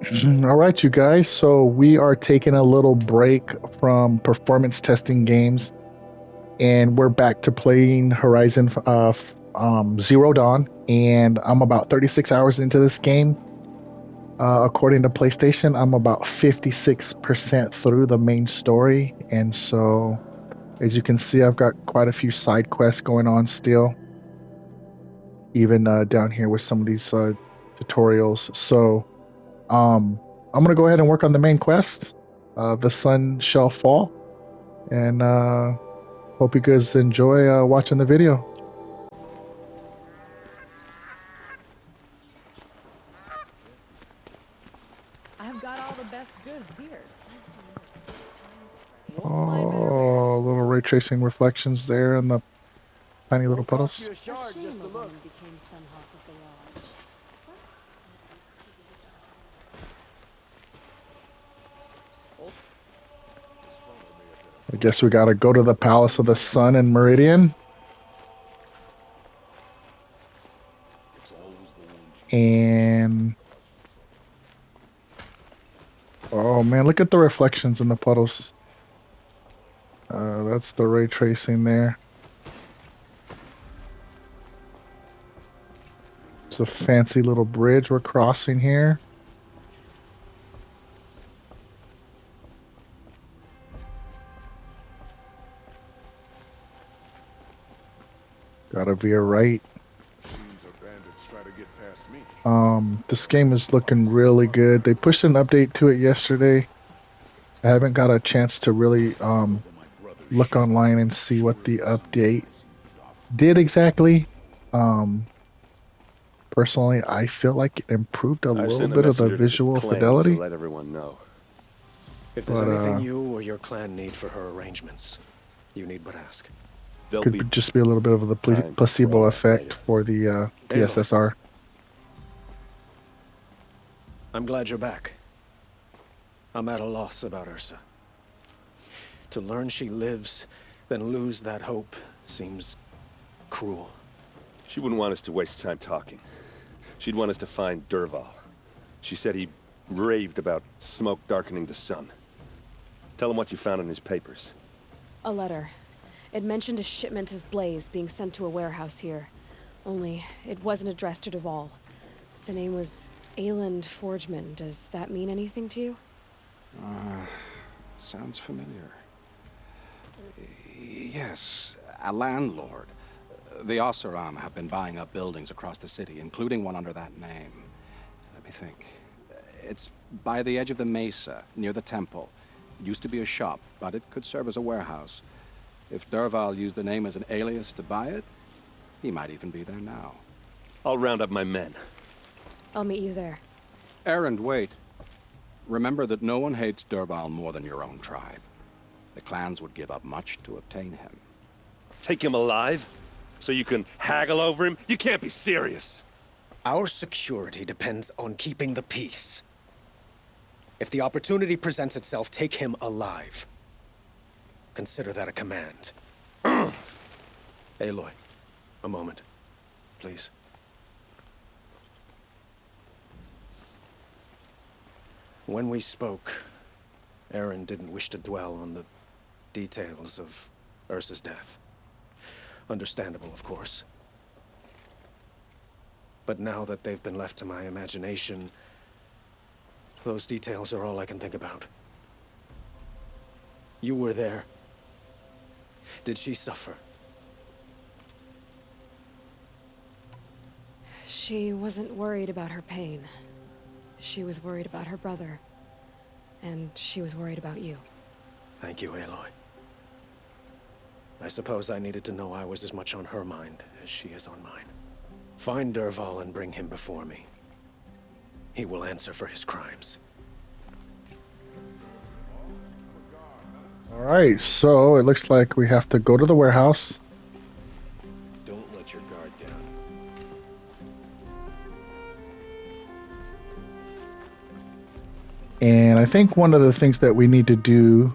All right, you guys. So we are taking a little break from performance testing games, and we're back to playing Horizon Zero Dawn. And I'm about 36 hours into this game. According to PlayStation, I'm about 56% through the main story. And so, as you can see, I've got quite a few side quests going on still, even down here with some of these tutorials. So, I'm gonna go ahead and work on the main quest. The sun shall fall, and hope you guys enjoy watching the video. I've got all the best goods here. Oh, little ray tracing reflections there in the tiny little Won't cost puddles. you a shard just to look. I guess we gotta go to the Palace of the Sun in Meridian. And oh man, look at the reflections in the puddles. That's the ray tracing there. It's a fancy little bridge we're crossing here. Gotta veer right. This game is looking really good. They pushed an update to it yesterday. I haven't got a chance to really look online and see what the update did exactly. Personally, I feel like it improved a I've little sent a bit of the messenger to the visual clan fidelity. to let everyone know. If there's But anything you or your clan need for her arrangements, you need but ask. They'll be could just be a little bit of the time placebo for all that effect later. for the PSSR. I'm glad you're back. I'm at a loss about Ursa. To learn she lives, then lose that hope seems cruel. She wouldn't want us to waste time talking. She'd want us to find Derval. She said he raved about smoke darkening the sun. Tell him what you found in his papers. A letter. It mentioned a shipment of blaze being sent to a warehouse here. Only, it wasn't addressed to Derval. The name was Ayland Forgeman. Does that mean anything to you? Sounds familiar. Yes, a landlord. The Oseram have been buying up buildings across the city, including one under that name. Let me think. It's by the edge of the mesa, near the temple. It used to be a shop, but it could serve as a warehouse. If Derval used the name as an alias to buy it, he might even be there now. I'll round up my men. I'll meet you there. Erend, wait. Remember that no one hates Derval more than your own tribe. The clans would give up much to obtain him. Take him alive? So you can haggle over him? You can't be serious. Our security depends on keeping the peace. If the opportunity presents itself, take him alive. Consider that a command. Aloy, a moment, please. When we spoke, Aaron didn't wish to dwell on the details of Ursa's death. Understandable, of course. But now that they've been left to my imagination, those details are all I can think about. You were there. Did she suffer? She wasn't worried about her pain. She was worried about her brother. And she was worried about you. Thank you, Aloy. I suppose I needed to know I was as much on her mind as she is on mine. Find Derval and bring him before me. He will answer for his crimes. All right, so it looks like we have to go to the warehouse. Don't let your guard down. And I think one of the things that we need to do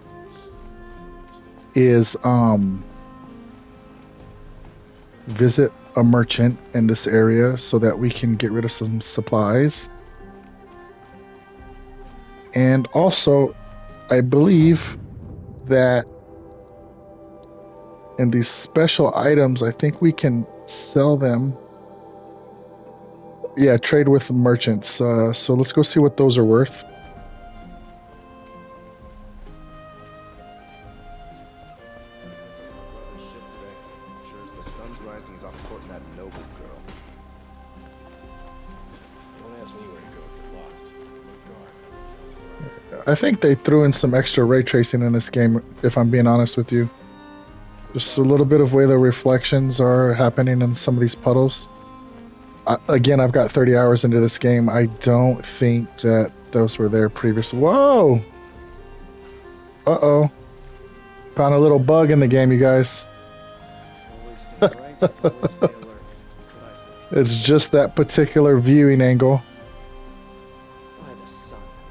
is visit a merchant in this area so that we can get rid of some supplies. And also, I believe that in these special items, I think we can sell them. Yeah, trade with merchants. So let's go see what those are worth. I think they threw in some extra ray tracing in this game, if I'm being honest with you. Just a little bit of way the reflections are happening in some of these puddles. Again, I've got 30 hours into this game. I don't think that those were there previously. Whoa! Uh-oh. Found a little bug in the game, you guys. It's just that particular viewing angle.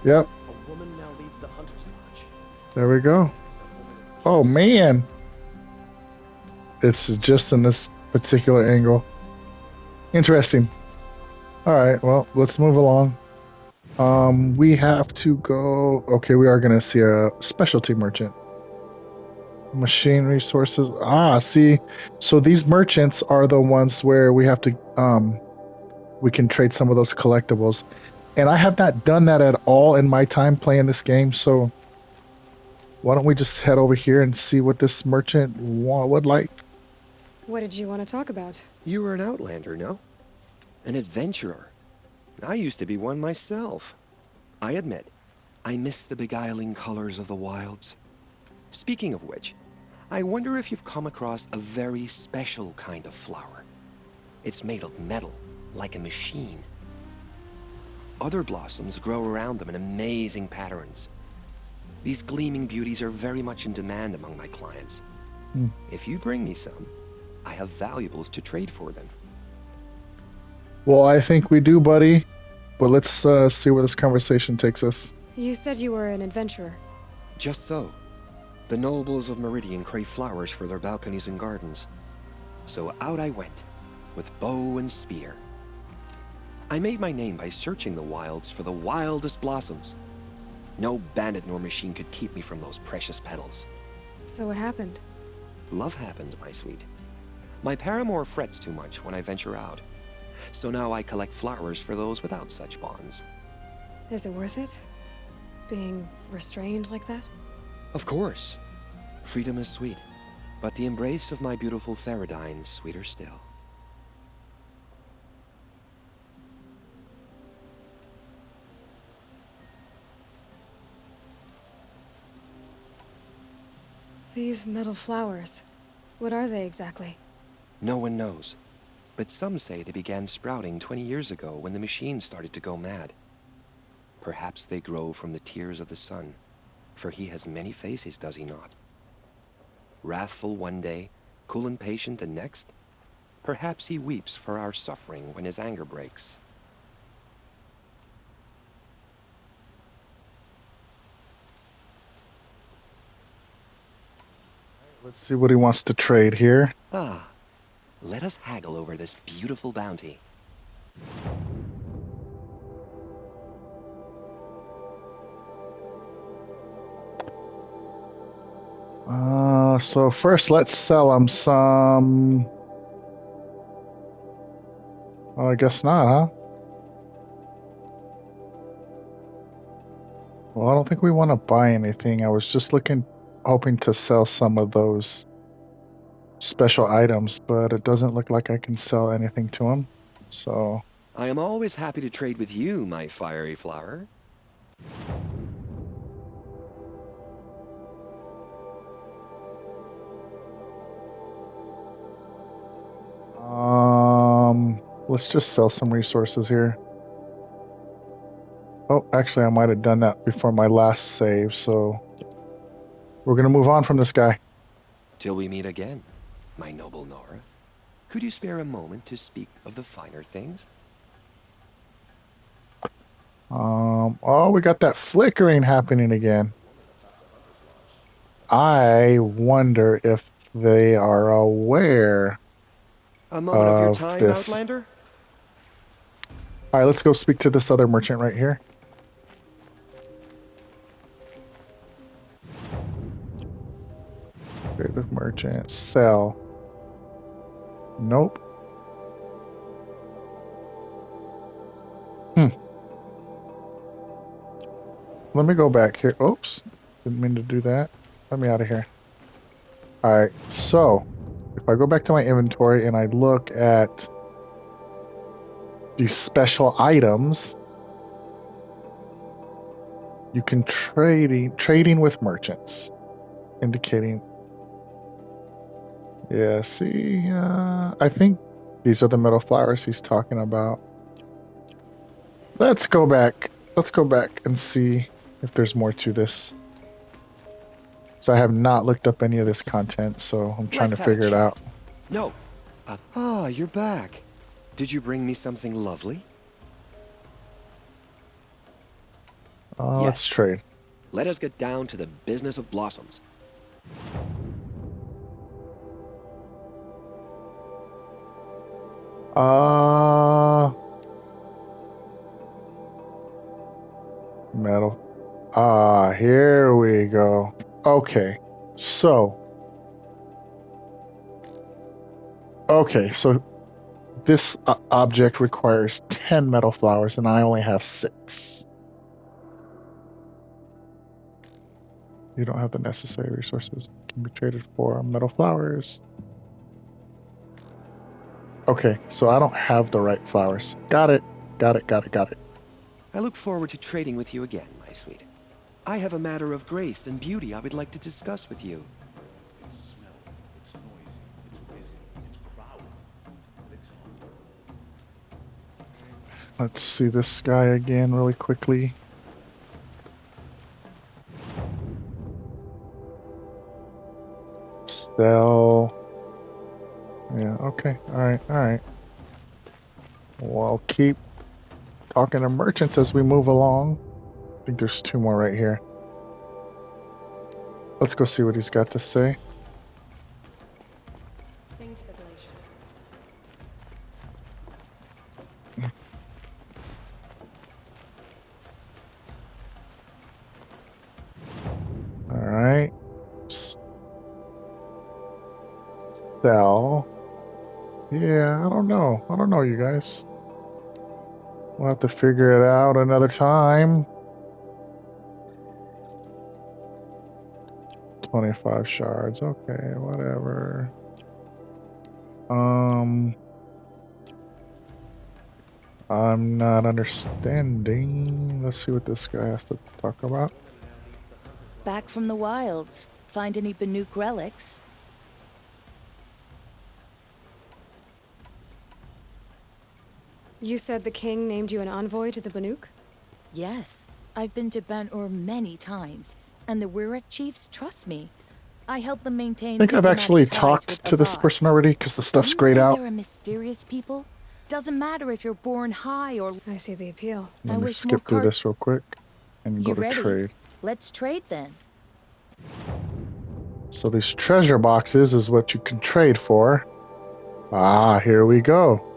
Yep. There we go. Oh, man. It's just in this particular angle. Interesting. All right, well, let's move along. We have to go... Okay, we are going to see a specialty merchant. Machine resources. Ah, see. So these merchants are the ones where we have to... we can trade some of those collectibles. And I have not done that at all in my time playing this game, so... Why don't we just head over here and see what this merchant would like? What did you want to talk about? You were an outlander, no? An adventurer. I used to be one myself. I admit, I miss the beguiling colors of the wilds. Speaking of which, I wonder if you've come across a very special kind of flower. It's made of metal, like a machine. Other blossoms grow around them in amazing patterns. These gleaming beauties are very much in demand among my clients. If you bring me some, I have valuables to trade for them. Well, I think we do, buddy. But let's see where this conversation takes us. You said you were an adventurer. Just so. The nobles of Meridian crave flowers for their balconies and gardens. So out I went, with bow and spear. I made my name by searching the wilds for the wildest blossoms. No bandit nor machine could keep me from those precious petals. So what happened? Love happened, my sweet. My paramour frets too much when I venture out. So now I collect flowers for those without such bonds. Is it worth it? Being restrained like that? Of course. Freedom is sweet, but the embrace of my beautiful Theradine is sweeter still. These metal flowers, what are they exactly? No one knows, but some say they began sprouting 20 years ago when the machines started to go mad. Perhaps they grow from the tears of the sun, for he has many faces, does he not? Wrathful one day, cool and patient the next. Perhaps he weeps for our suffering when his anger breaks. Let's see what he wants to trade here. Ah, let us haggle over this beautiful bounty. So first let's sell him some... Oh, I guess not, huh? Well, I don't think we want to buy anything. I was just hoping to sell some of those special items, but it doesn't look like I can sell anything to him. So... I am always happy to trade with you, my fiery flower. Let's just sell some resources here. Oh, actually, I might have done that before my last save, so we're gonna move on from this guy. Till we meet again, my noble Nora. Could you spare a moment to speak of the finer things? Oh, we got that flickering happening again. I wonder if they are aware A moment of your of time, this. Outlander? All right, let's go speak to this other merchant right here. Trade with merchant. Sell. Nope. Let me go back here. Oops. Didn't mean to do that. Let me out of here. Alright, so if I go back to my inventory and I look at these special items, you can trading with merchants, indicating. Yeah, see, I think these are the metal flowers he's talking about. Let's go back. Let's go back and see if there's more to this. So I have not looked up any of this content, so I'm trying Let's to have a figure it chat. out. No. You're back. Did you bring me something lovely? Let's Yes. trade. Let us get down to the business of blossoms. Metal. Here we go. Okay, so this object requires 10 metal flowers, and I only have 6. You don't have the necessary resources. Can be traded for metal flowers. Okay, so I don't have the right flowers. Got it. Got it. I look forward to trading with you again, my sweet. I have a matter of grace and beauty I would like to discuss with you. It's smell, it's noisy, it's busy, it's crowded, it's hungry. Let's see this guy again really quickly. Sell. Yeah, okay. Alright. Well, I'll keep talking to merchants as we move along. I think there's 2 more right here. Let's go see what he's got to say. Sing to the glaciers. Alright. Sell. Yeah, I don't know, you guys. We'll have to figure it out another time. 25 shards. Okay, whatever. I'm not understanding. Let's see what this guy has to talk about. Back from the wilds. Find any Banuk relics? You said the king named you an envoy to the Banuk? Yes. I've been to Ben-Ur many times, and the Wirek chiefs trust me. I help them maintain I think I've diplomatic actually ties talked with to this Avad. person already because the stuff's Some grayed say out. they're a mysterious people. Doesn't matter if you're born high or... I see the appeal. Let I me wish more skip through this real quick and go You to ready? trade. Let's trade then. So these treasure boxes is what you can trade for. Here we go.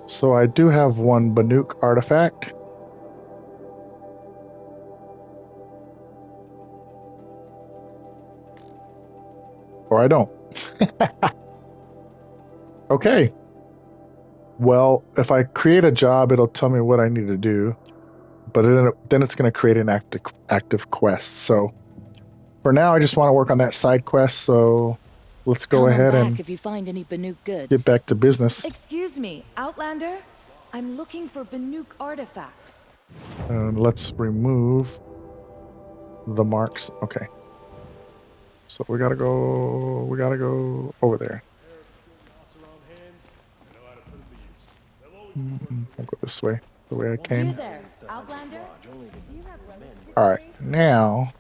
So I do have one Banuk artifact. Or I don't. Okay. Well, if I create a job, it'll tell me what I need to do. But then it's going to create an active quest. So for now, I just want to work on that side quest. So let's go Come on ahead back and if you find any Banuk goods. get back to business. Excuse me, Outlander? I'm looking for Banuk artifacts. And let's remove the marks. Okay. So we gotta go over there. I'll go this way, the way I You came. there, Outlander? All right, now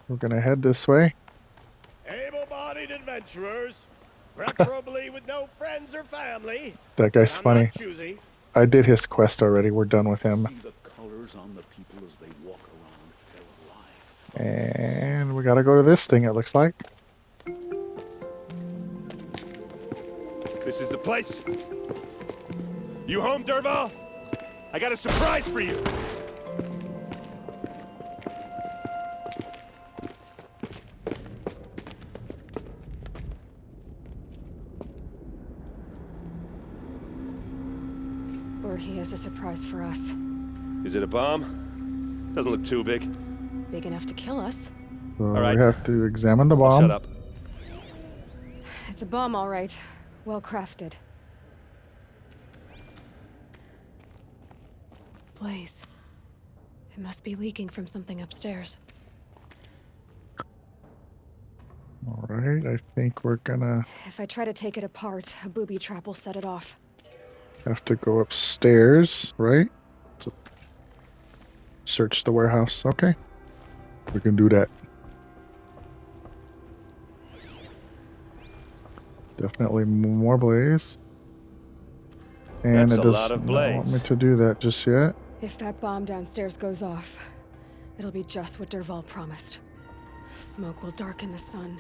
we're gonna head this way. Able-bodied adventurers, preferably with no friends or family. That guy's I'm funny. not choosy. I did his quest already. We're done with him. See the colors on the people as they walk around. They're alive. And we gotta go to this thing, it looks like. This is the place. You home, Dervahl? I got a surprise for you. surprise for us. Is it a bomb? Doesn't look too big. Big enough to kill us. So All right. we have to examine the I'll bomb. shut up. It's a bomb, all right. Well crafted. Blaze. It must be leaking from something upstairs. All right, I think we're gonna If I try to take it apart, a booby trap will set it off. have to go upstairs, right? So search the warehouse. Okay, we can do that. Definitely more blaze. And That's it a does lot of not want me blaze. to do that just yet. If that bomb downstairs goes off, it'll be just what Dervahl promised. Smoke will darken the sun.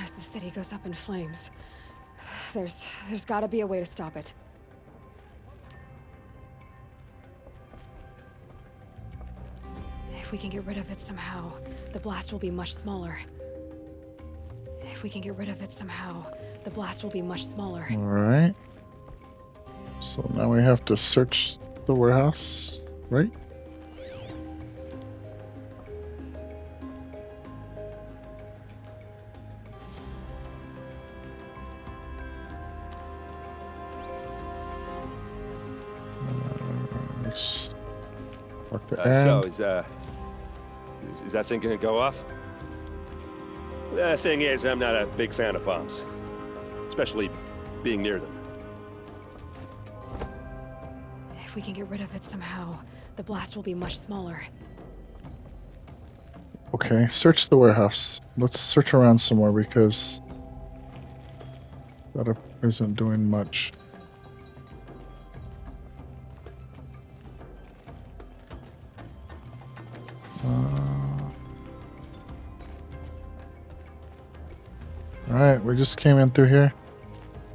As the city goes up in flames, there's gotta be a way to stop it. If we can get rid of it somehow, the blast will be much smaller. If we can get rid of it somehow, the blast will be much smaller. All right. So now we have to search the warehouse, right? Mark the So end. is that thing gonna go off? The thing is, I'm not a big fan of bombs, especially being near them. If we can get rid of it somehow, the blast will be much smaller. Okay, search the warehouse. Let's search around some more because that isn't doing much. Alright, we just came in through here.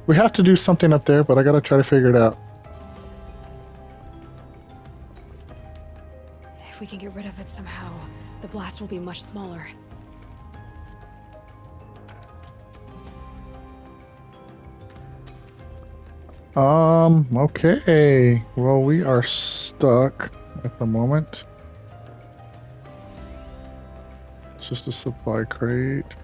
We have to do something up there, but I gotta try to figure it out. If we can get rid of it somehow, the blast will be much smaller. Okay. Well, we are stuck at the moment. It's just a supply crate.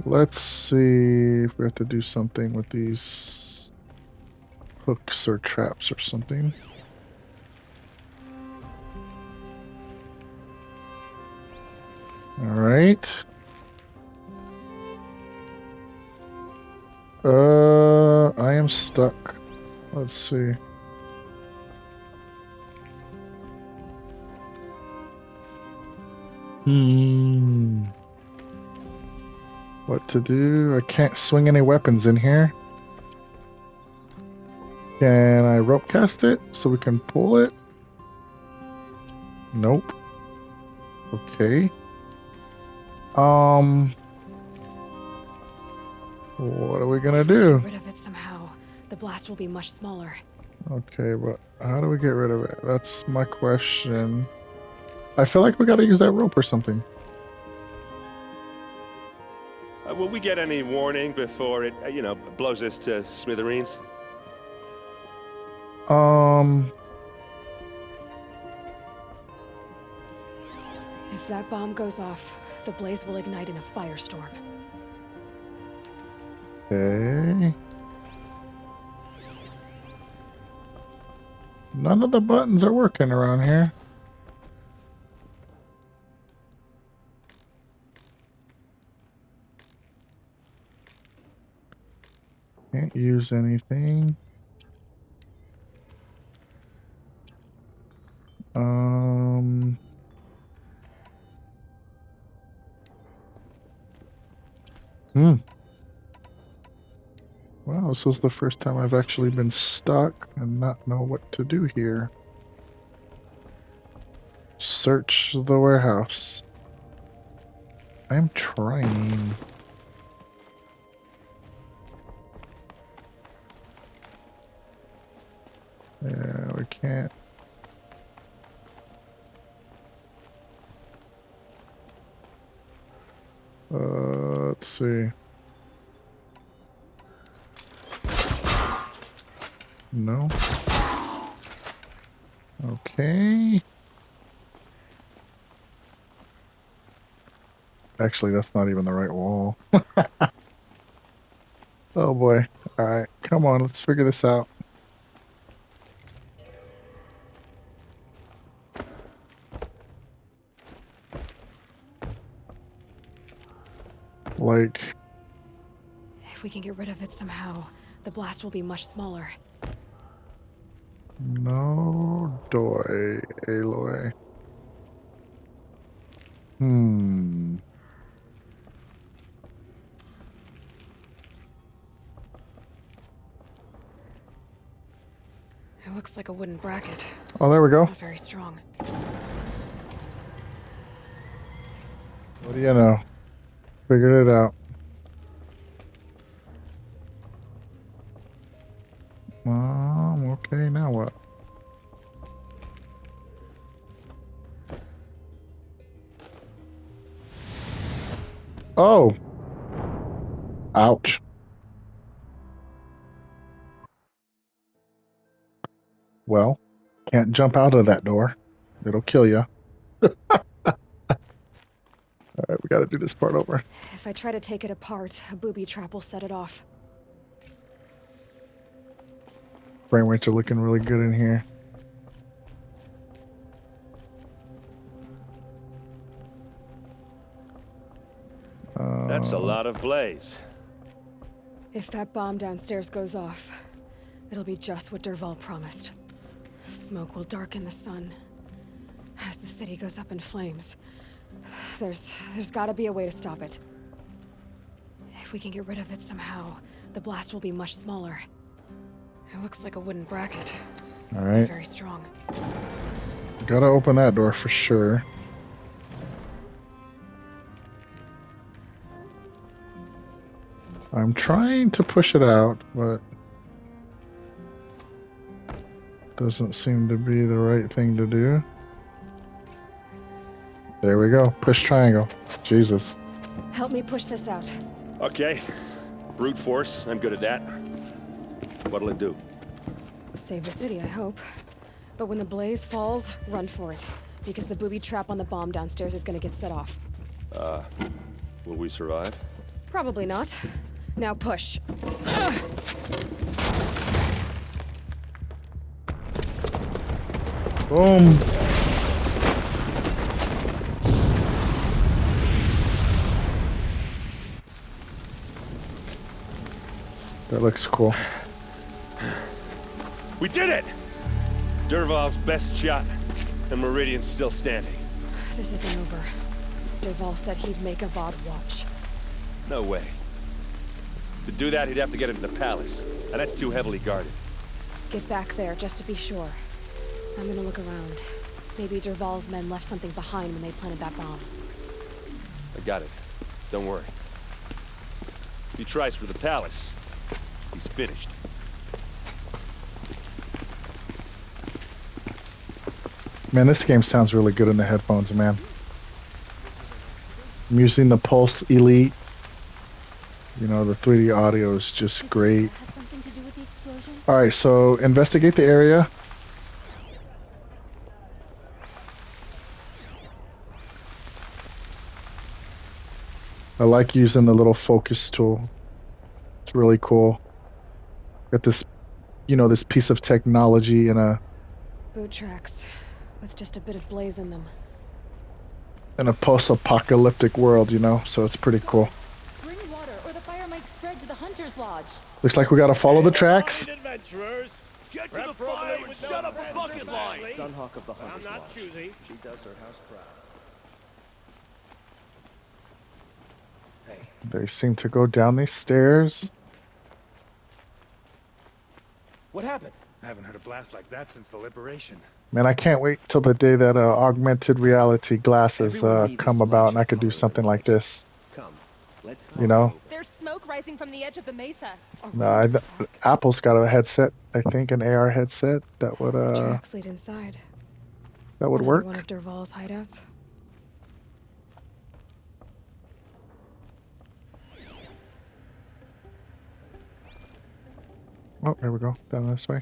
Let's see if we have to do something with these hooks or traps or something. All right. I am stuck. Let's see. What to do? I can't swing any weapons in here. Can I rope cast it so we can pull it? Nope. Okay. What are we gonna do? Get rid of it somehow, the blast will be much smaller. Okay, but how do we get rid of it? That's my question. I feel like we gotta use that rope or something. Will we get any warning before it, blows us to smithereens? If that bomb goes off, the blaze will ignite in a firestorm. Okay. None of the buttons are working around here. Can't use anything. Wow, this was the first time I've actually been stuck and not know what to do here. Search the warehouse. I'm trying. Yeah, we can't. see. No. Okay. Actually, that's not even the right wall. Oh boy. All right, come on, let's figure this out. Like, If we can get rid of it somehow, the blast will be much smaller. no doy, Aloy. Hmm. It looks like a wooden bracket. Oh, there we go. Not very strong. What do you know? Figured it out. Okay, now what? Oh! Ouch. Well, can't jump out of that door. It'll kill you. Alright, we gotta do this part over. If I try to take it apart, a booby trap will set it off. Frame rates are looking really good in here. That's a lot of blaze. If that bomb downstairs goes off, it'll be just what Dervahl promised. Smoke will darken the sun. As the city goes up in flames, there's gotta be a way to stop it. If we can get rid of it somehow, the blast will be much smaller. It looks like a wooden bracket. Alright. Very strong. Gotta open that door for sure. I'm trying to push it out, but doesn't seem to be the right thing to do. There we go. Push triangle. Jesus. Help me push this out. Okay. Brute force, I'm good at that. What'll it do? Save the city, I hope. But when the blaze falls, run for it. Because the booby trap on the bomb downstairs is gonna get set off. Will we survive? Probably not. Now push. Boom. That looks cool. We did it! Dervahl's best shot, and Meridian's still standing. This isn't over. Dervahl said he'd make a VOD watch. No way. To do that, he'd have to get into the palace, and that's too heavily guarded. Get back there, just to be sure. I'm gonna look around. Maybe Dervahl's men left something behind when they planted that bomb. I got it. Don't worry. If he tries for the palace, he's finished. Man, this game sounds really good in the headphones, man. I'm using the Pulse Elite. You know, the 3D audio is just great. Has something to do with the explosion? Alright, so investigate the area. I like using the little focus tool. It's really cool. Got this, you know, this piece of technology in a Boot tracks, with just a bit of blaze in them. post-apocalyptic world, you know, so it's pretty cool. Bring water, or the fire might spread to the Hunter's Lodge. Looks like we gotta follow the tracks. Adventurers, get to the fire and shut up a bucket line. Sunhawk of the Hunter's I'm not Lodge. choosy. She does her house proud. Hey, They seem to go down these stairs. what happened? I haven't heard a blast like that since the liberation. Man, I can't wait till the day that augmented reality glasses Everyone needs a come about splash and I could do of something color like this. Come, let's You know? There's smoke rising from the edge of the mesa. Apple's got a headset, I think, an AR headset that would The tracks lead inside. work. One of Dervahl's hideouts. Oh, there we go. Down this way.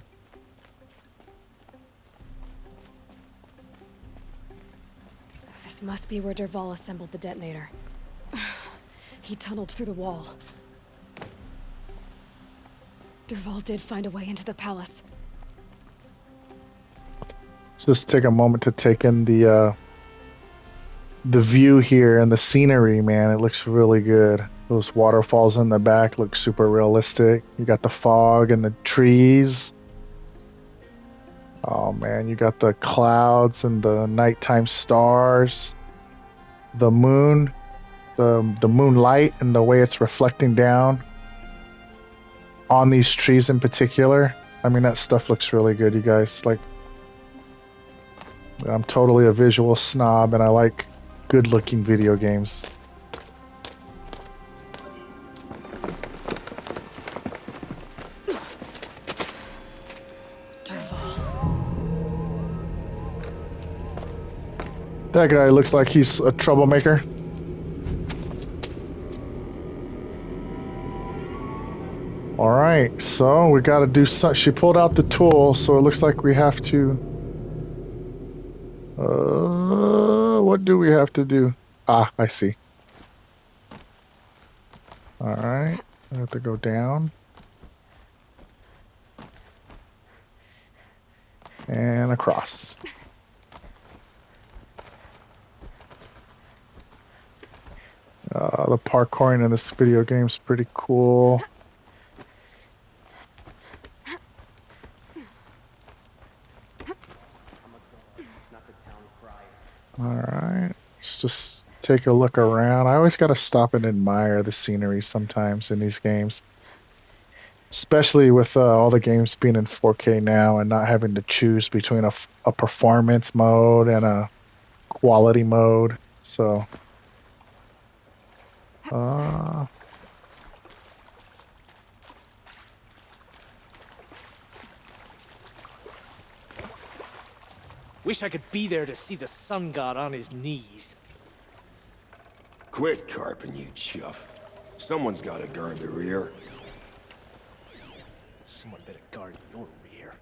This must be where Dervahl assembled the detonator. He tunneled through the wall. Dervahl did find a way into the palace. Just take a moment to take in the view here and the scenery, man. It looks really good. Those waterfalls in the back look super realistic. You got the fog and the trees. Oh man, you got the clouds and the nighttime stars. The moon, the moonlight and the way it's reflecting down on these trees in particular. I mean, that stuff looks really good, you guys. Like, I'm totally a visual snob and I like good looking video games. That guy looks like he's a troublemaker. Alright, so we gotta do something. She pulled out the tool, so it looks like we have to... what do we have to do? Ah, I see. Alright, I have to go down. And across. The parkouring in this video game is pretty cool. Alright, let's just take a look around. I always gotta stop and admire the scenery sometimes in these games. Especially with all the games being in 4K now and not having to choose between a performance mode and a quality mode. So... Wish I could be there to see the sun god on his knees. Quit carping, you chuff. Someone's got to guard the rear. Someone better guard your rear.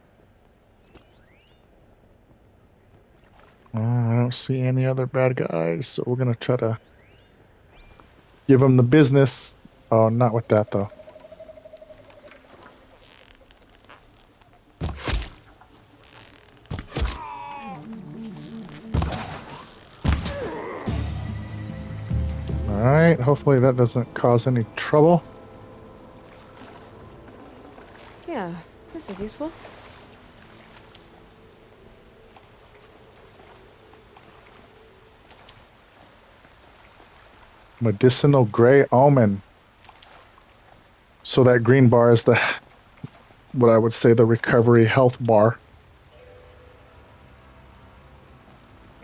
I don't see any other bad guys, so we're gonna try to give them the business. Oh, not with that though. Alright, hopefully that doesn't cause any trouble. Yeah, this is useful. Medicinal Gray Omen. So that green bar is the, what I would say, the recovery health bar.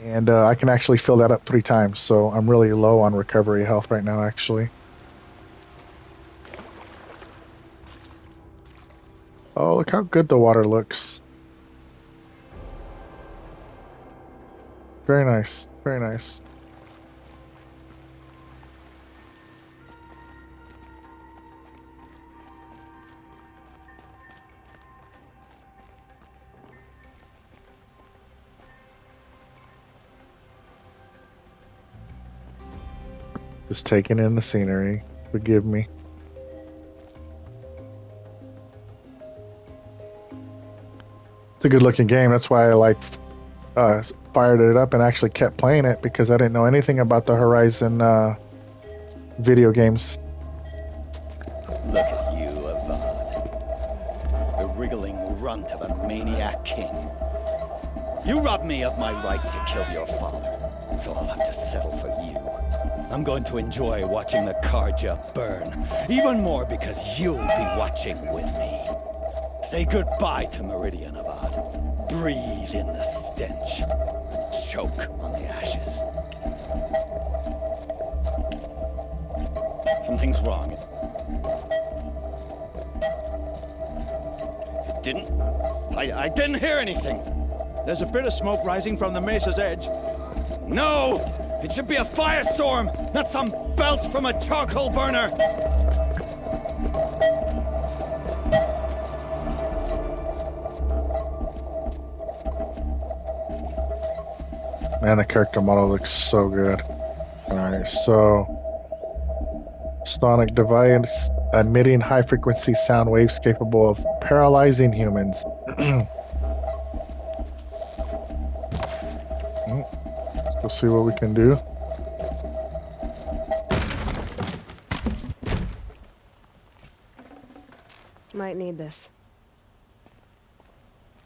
And I can actually fill that up 3 times, so I'm really low on recovery health right now, actually. Oh, look how good the water looks. Very nice, very nice. Just taking in the scenery. Forgive me. It's a good looking game. That's why I fired it up and actually kept playing it, because I didn't know anything about the Horizon video games. Look at you, Avad. The wriggling runt of a maniac king. You robbed me of my right to kill your father, so I'll have to settle for you. I'm going to enjoy watching the Karja burn, even more because you'll be watching with me. Say goodbye to Meridian, Avad. Breathe in the stench. Choke on the ashes. Something's wrong. It didn't... I didn't hear anything. There's a bit of smoke rising from the mesa's edge. No! It should be a firestorm, not some belch from a charcoal burner! Man, the character model looks so good. Alright, so sonic device emitting high frequency sound waves capable of paralyzing humans. Let's see what we can do. Might need this.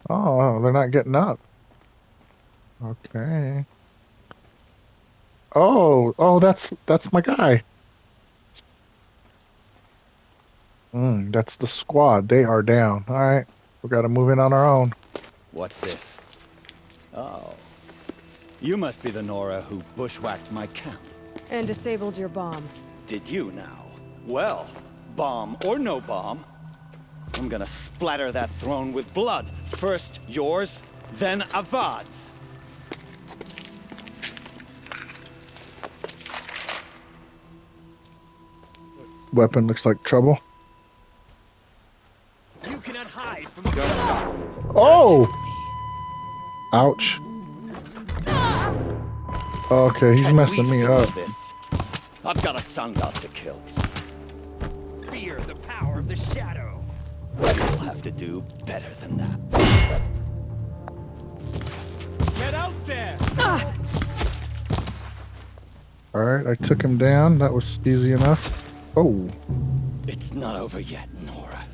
Oh, they're not getting up. Okay. Oh, that's my guy. That's the squad. They are down. All right, we got to move in on our own. What's this? Oh. You must be the Nora who bushwhacked my camp. And disabled your bomb. Did you now? Well, bomb or no bomb, I'm gonna splatter that throne with blood. First yours, then Avad's. Weapon looks like trouble. You cannot hide from Oh! Ouch. Okay, he's messing me up. This? I've got a sun god to kill. Fear the power of the shadow. You'll have to do better than that. Get out there! Alright, I took him down. That was easy enough. Oh. It's not over yet, Nora.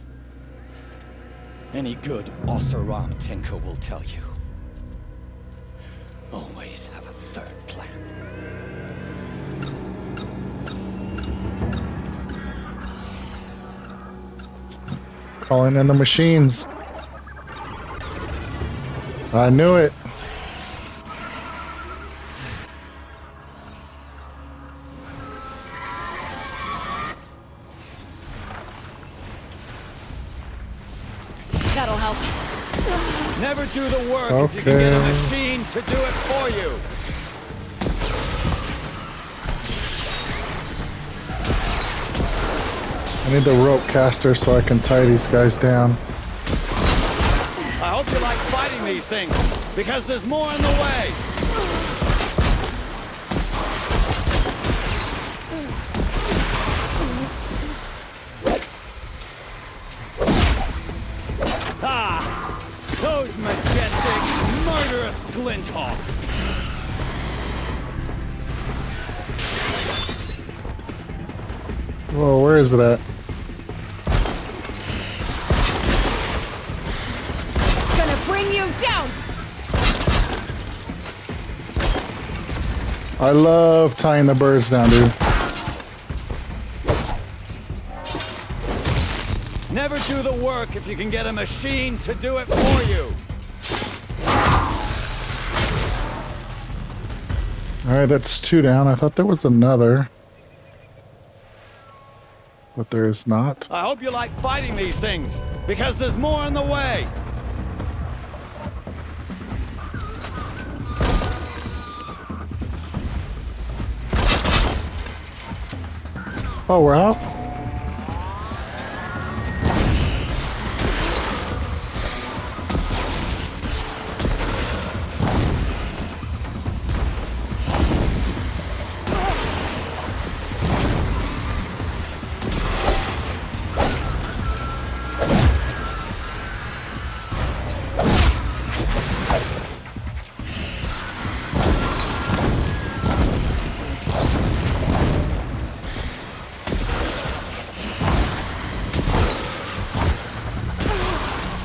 Any good Oseram tinker will tell you. Always have a third plan. Calling in the machines. I knew it. That'll help. Never do the work if you can get a Okay. machine to do it for you. I need the rope caster so I can tie these guys down. I hope you like fighting these things, because there's more in the way. Ah! Those majestic, murderous glinthawks! Whoa, where is it at? Gonna bring you down! I love tying the birds down, dude. Never do the work if you can get a machine to do it for you. Alright, that's 2 down. I thought there was another. But there is not. I hope you like fighting these things, because there's more in the way. Oh, we're out?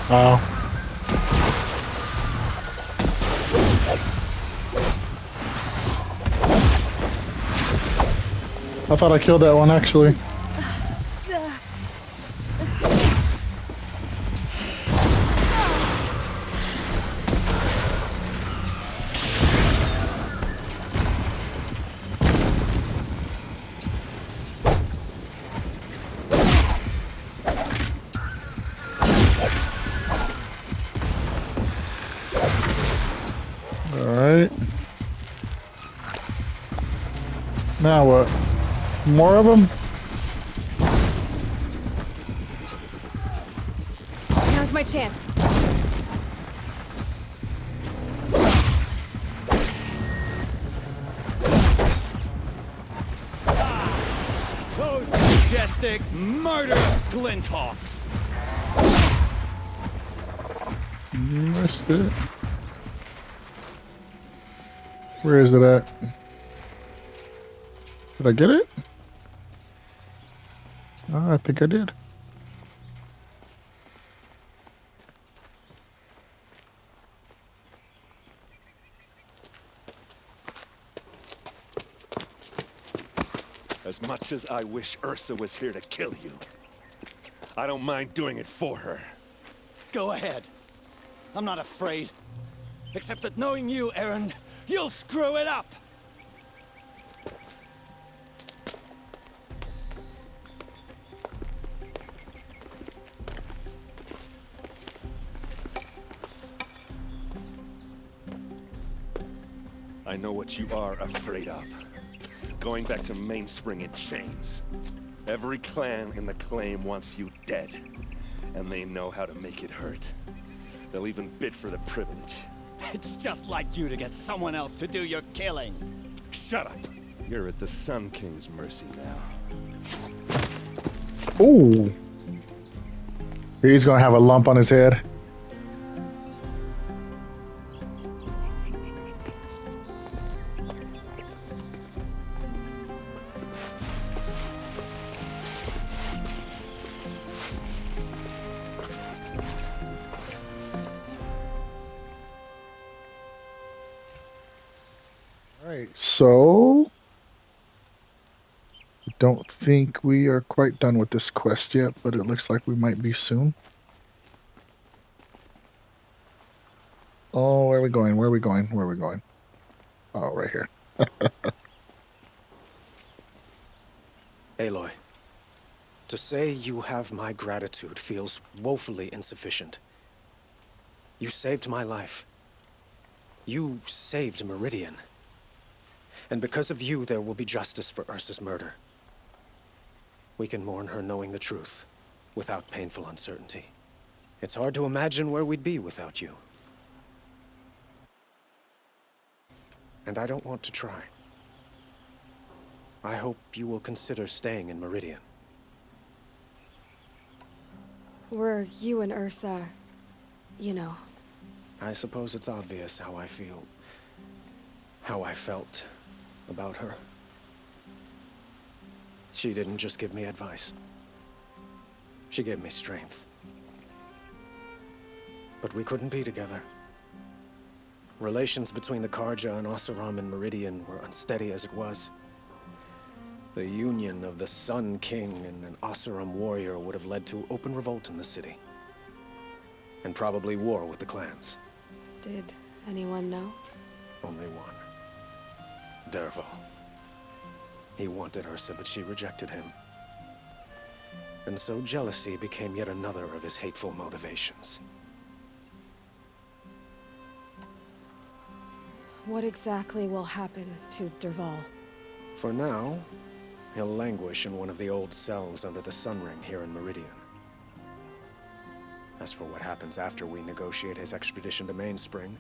Oh. I thought I killed that one, actually. Alright. Now what? More of them? Now's my chance. sadistic, murderous glinthawks. Missed it. Where is it at? Did I get it? Oh, I think I did. As much as I wish Ursa was here to kill you, I don't mind doing it for her. Go ahead. I'm not afraid. Except that knowing you, Aaron, you'll screw it up! I know what you are afraid of. Going back to Mainspring in chains. Every clan in the claim wants you dead. And they know how to make it hurt. They'll even bid for the privilege. It's just like you to get someone else to do your killing. Shut up! You're at the Sun King's mercy now. Ooh. He's gonna have a lump on his head. So, I don't think we are quite done with this quest yet, but it looks like we might be soon. Oh, where are we going? Where are we going? Where are we going? Oh, right here. Aloy, to say you have my gratitude feels woefully insufficient. You saved my life. You saved Meridian. And because of you, there will be justice for Ursa's murder. We can mourn her knowing the truth, without painful uncertainty. It's hard to imagine where we'd be without you. And I don't want to try. I hope you will consider staying in Meridian. Were you and Ursa, you know? I suppose it's obvious how I feel, how I felt about her. She didn't just give me advice. She gave me strength. But we couldn't be together. Relations between the Karja and Oseram and Meridian were unsteady as it was. The union of the Sun King and an Oseram warrior would have led to open revolt in the city. And probably war with the clans. Did anyone know? Only one. Dervahl. He wanted Ursa, but she rejected him. And so jealousy became yet another of his hateful motivations. What exactly will happen to Dervahl? For now, he'll languish in one of the old cells under the Sun Ring here in Meridian. As for what happens after we negotiate his extradition to Mainspring,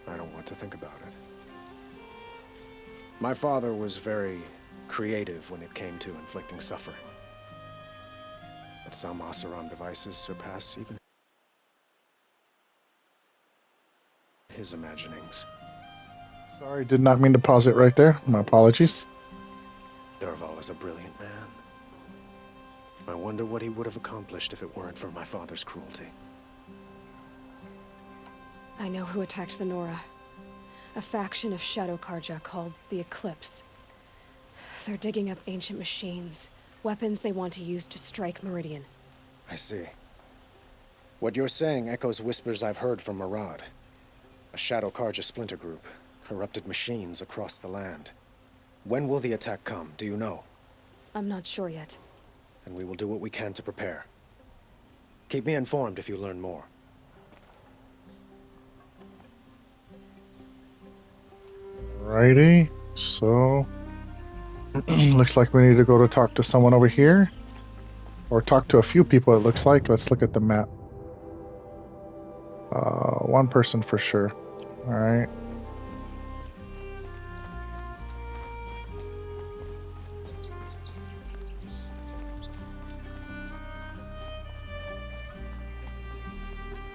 I don't want to think about it. My father was very creative when it came to inflicting suffering. But some Oseram devices surpass even his imaginings. Sorry, did not mean to pause it right there. My apologies. Dervahl is a brilliant man. I wonder what he would have accomplished if it weren't for my father's cruelty. I know who attacked the Nora. A faction of Shadow Karja called the Eclipse. They're digging up ancient machines, weapons they want to use to strike Meridian. I see. What you're saying echoes whispers I've heard from Murad. A Shadow Karja splinter group, corrupted machines across the land. When will the attack come, do you know? I'm not sure yet. And we will do what we can to prepare. Keep me informed if you learn more. Righty, so looks like we need to go to talk to someone over here. Or talk to a few people, it looks like. Let's look at the map. One person for sure. Alright.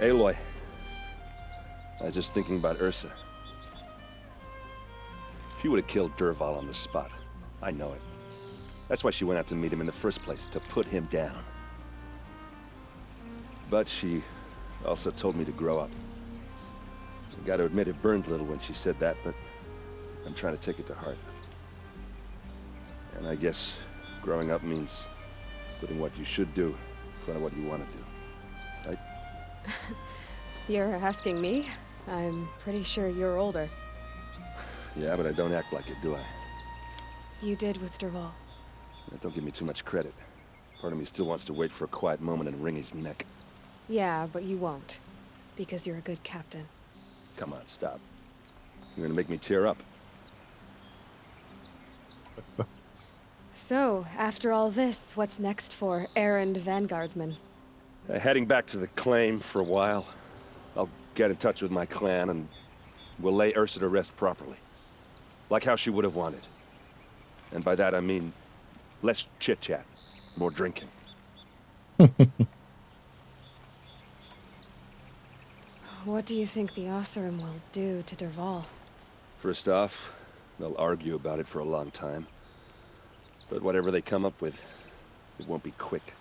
Aloy, I was just thinking about Ursa. She would have killed Dervahl on the spot. I know it. That's why she went out to meet him in the first place, to put him down. But she also told me to grow up. I gotta admit it burned a little when she said that, but I'm trying to take it to heart. And I guess growing up means putting what you should do in front of what you want to do. Right? You're asking me? I'm pretty sure you're older. Yeah, but I don't act like it, do I? You did with Dervahl. Don't give me too much credit. Part of me still wants to wait for a quiet moment and wring his neck. Yeah, but you won't. Because you're a good captain. Come on, stop. You're gonna make me tear up. So, after all this, what's next for errand vanguardsman? Heading back to the claim for a while. I'll get in touch with my clan and we'll lay Ursa to rest properly. Like how she would have wanted. And by that I mean less chit-chat, more drinking. What do you think the Oseram will do to Dervahl? First off, they'll argue about it for a long time. But whatever they come up with, it won't be quick.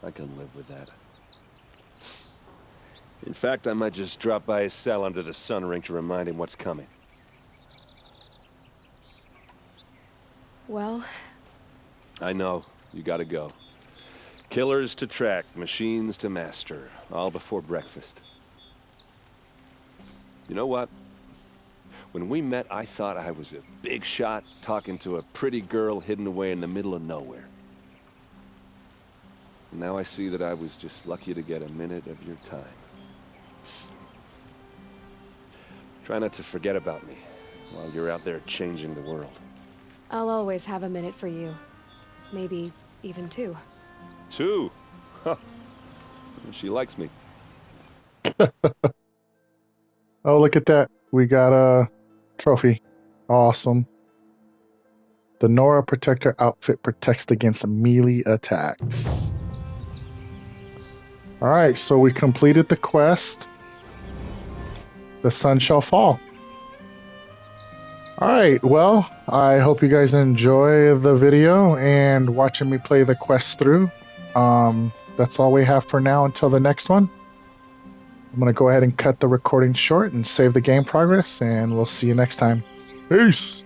I can live with that. In fact, I might just drop by his cell under the sun ring to remind him what's coming. Well... I know. You gotta go. Killers to track, machines to master, all before breakfast. You know what? When we met, I thought I was a big shot talking to a pretty girl hidden away in the middle of nowhere. Now I see that I was just lucky to get a minute of your time. Try not to forget about me while you're out there changing the world. I'll always have a minute for you. Maybe even two. Two? Huh. She likes me. Oh, look at that. We got a trophy. Awesome. The Nora Protector outfit protects against melee attacks. Alright, so we completed the quest. The sun shall fall. Alright, well, I hope you guys enjoy the video and watching me play the quest through. That's all we have for now until the next one. I'm going to go ahead and cut the recording short and save the game progress, and we'll see you next time. Peace!